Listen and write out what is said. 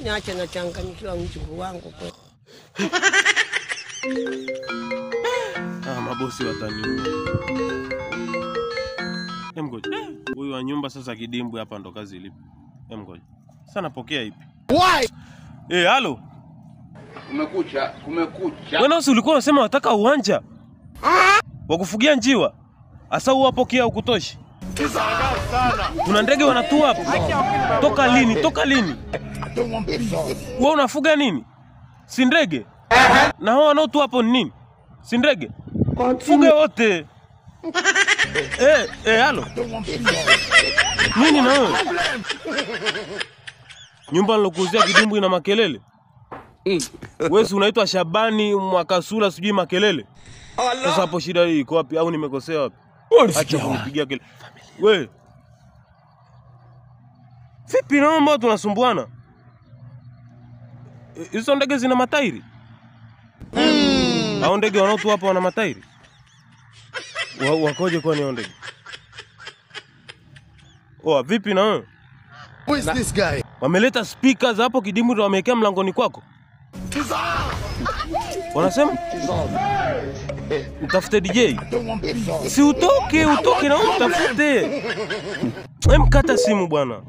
Niache na changanyikiwa mjukuu wangu kwa. Mabosi wataniua. Ngoja. Huyu wa nyumba sasa kidimbwi hapa ndo kazi ilipo. Ngoja. Sasa napokea ipi? Why? Halo. Kumekucha. Wewe ulikuwa unasema wataka uwanja wa kufugia njiwa. Asa uwapokea ukutoshi. Sana. Kuna ndege wanatua hapo. Toka lini? Wewe unafuga nini? Si ndege? Na hao wanaotua hapo ni nini? Si ndege? Fuge wote. Halo. Nini na wewe? Nyumba nilokuuzia kidimbwi na makelele. Wewe unaitwa Shabani Mwakasula sijui makelele. Sasa hapo shida hii iko wapi au nimekosea wapi? Acha kunipigia kelele. Wewe. Vipi na mbona tunasumbuana? Hizo ndege zina matairi? Hao ndege wanaotua hapa wana matairi? Wakoje kwa ni ndege? Vipi na wewe? Who is this guy? Wameleta speakers hapo kidimbwi ndo wamewekea mlangoni kwako. Wanasema? Mtafute DJ. Si utoke na utafute. Mkata simu bwana.